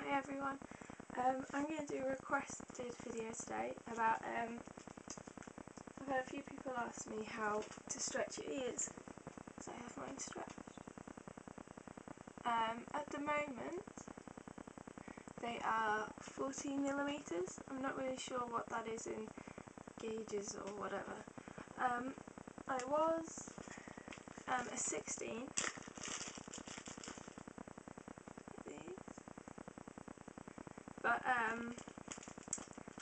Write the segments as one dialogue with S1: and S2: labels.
S1: Hi everyone, I'm going to do a requested video today about, I've had a few people ask me how to stretch your ears, because I have mine stretched. At the moment, they are 14mm, I'm not really sure what that is in gauges or whatever. I was a 16. But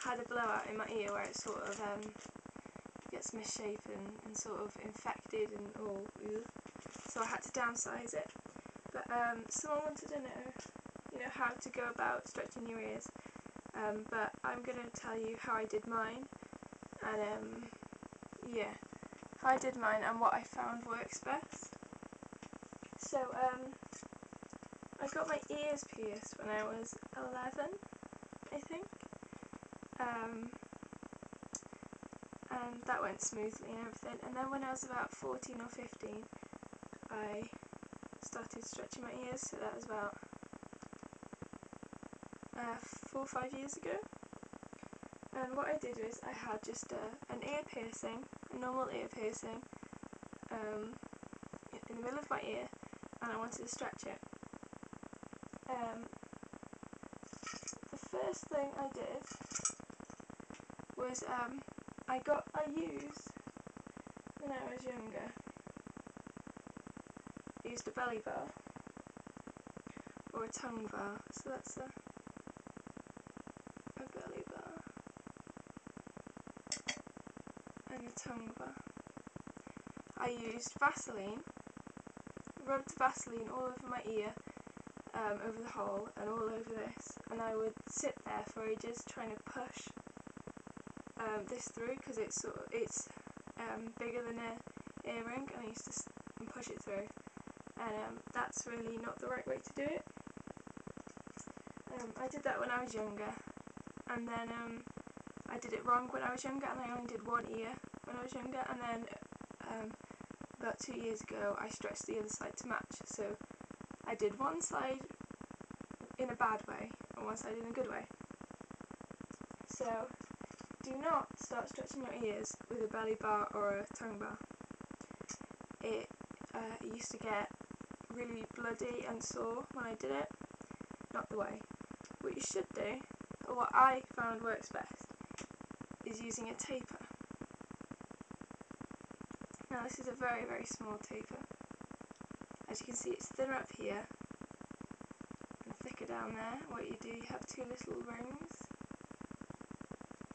S1: had a blowout in my ear where it sort of gets misshapen and sort of infected and all, so I had to downsize it. But someone wanted to know, how to go about stretching your ears. But I'm going to tell you how I did mine, and how I did mine and what I found works best. So I got my ears pierced when I was 11, I think, and that went smoothly and everything. And then when I was about 14 or 15, I started stretching my ears, so that was about 4 or 5 years ago. And what I did was I had just an ear piercing, a normal ear piercing, in the middle of my ear, and I wanted to stretch it. The first thing I did was I used, when I was younger, I used a belly bar or a tongue bar, so that's a belly bar and a tongue bar. I used Vaseline, rubbed Vaseline all over my ear, over the hole and all over this, and I would sit there for ages trying to push this through, because it's bigger than an earring, and I used to push it through, and that's really not the right way to do it. I did that when I was younger, and then I did it wrong when I was younger, and I only did one ear when I was younger, and then about 2 years ago I stretched the other side to match, so I did one side in a bad way and one side in a good way. So do not start stretching your ears with a belly bar or a tongue bar. It used to get really bloody and sore when I did it. Not the way. What you should do, or what I found works best, is using a taper. Now this is a very, very small taper. As you can see, it's thinner up here and thicker down there. What you do, you have two little rings,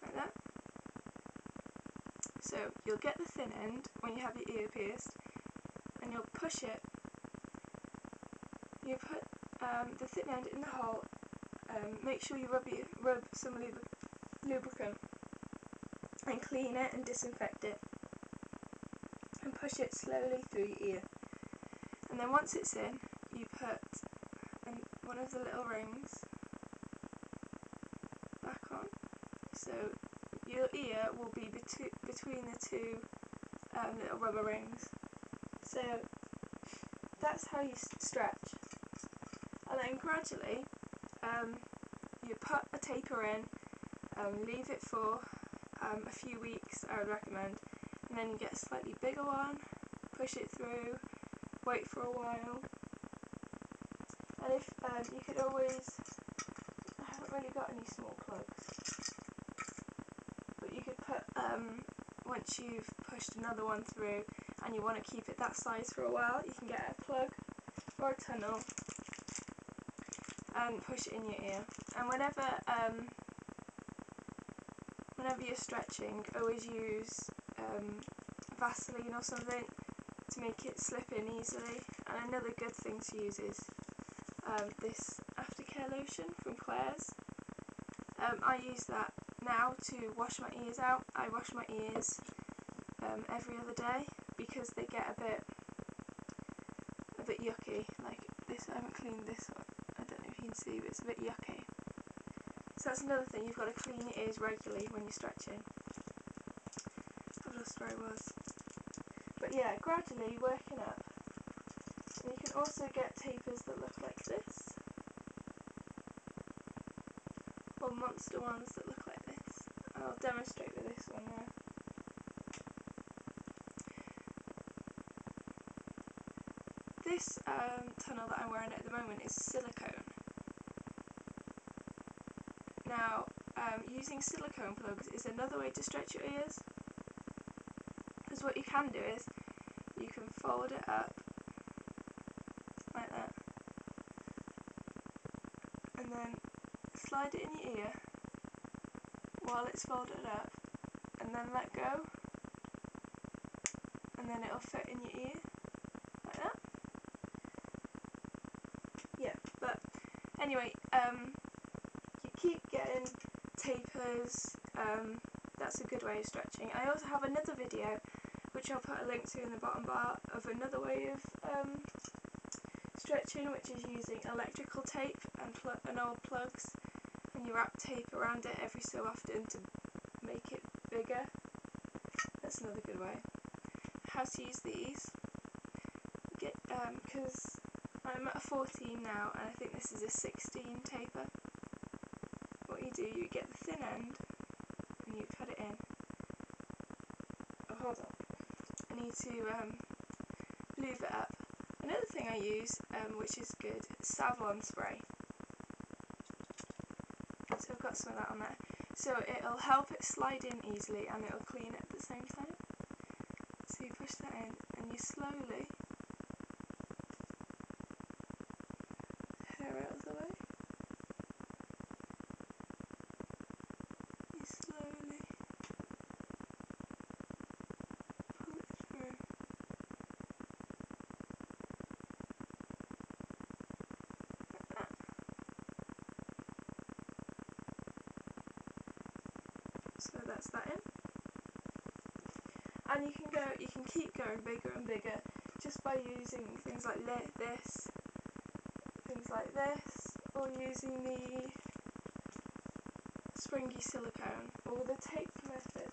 S1: like that. So you'll get the thin end when you have your ear pierced, and you'll push it. You put the thin end in the hole. Make sure you rub some lubricant and clean it and disinfect it, and push it slowly through your ear. And then once it's in, you put one of the little rings back on, so your ear will be between the two little rubber rings. So that's how you stretch. And then gradually you put a taper in, leave it for a few weeks, I would recommend, and then you get a slightly bigger one, push it through, wait for a while. And if you could always, I haven't really got any small plugs, but you could put, once you've pushed another one through and you want to keep it that size for a while, you can get a plug or a tunnel and push it in your ear. And whenever you're stretching, always use Vaseline or something to make it slip in easily. And another good thing to use is this aftercare lotion from Claire's. I use that now to wash my ears out. I wash my ears every other day because they get a bit yucky. Like this, I haven't cleaned this one. I don't know if you can see, but it's a bit yucky. So that's another thing, you've got to clean your ears regularly when you're stretching. I've lost where I was. But yeah, gradually working up. And you can also get tapers that look like this. monster ones that look like this. I'll demonstrate with this one now. This tunnel that I'm wearing at the moment is silicone. Now, using silicone plugs is another way to stretch your ears, because what you can do is you can fold it up like that and then slide it in your ear while it's folded up and then let go, and then it'll fit in your ear like that. Yeah, but anyway, you keep getting tapers, that's a good way of stretching. I also have another video which I'll put a link to in the bottom bar of another way of stretching, which is using electrical tape and old plugs, and you wrap tape around it every so often to make it bigger. That's another good way. How to use these, because I'm at a 14 now and I think this is a 16 taper. What you do, you get the thin end and you cut it in. Oh, hold on. I need to lube it up. Another thing I use, which is good, is Savlon spray. So I've got some of that on there. So it'll help it slide in easily and it'll clean it at the same time. So you push that in and you slowly hair out of the way. You slowly pull it through. Like that. So that's that in. And you can keep going bigger and bigger just by using things like this, or using the springy silicone or the tape method.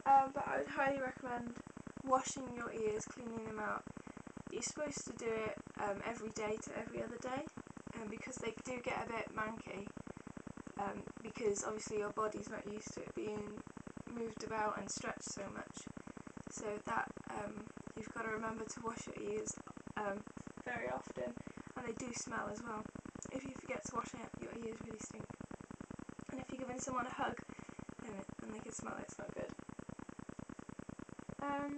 S1: But I would highly recommend washing your ears, cleaning them out. You're supposed to do it every day to every other day, because they do get a bit manky. Because obviously your body's not used to it being moved about and stretched so much. So that you've got to remember to wash your ears very often, and they do smell as well. If you forget to wash it, your ears really stink. And if you're giving someone a hug and they can smell it, it's not good. I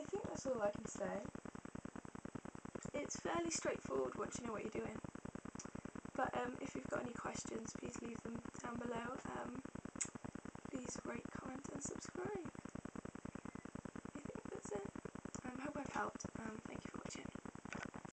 S1: think that's all I can say. It's fairly straightforward once you know what you're doing. But if you've got any questions, please leave them down below. Please rate, comment and subscribe. I think that's it. I hope I've helped.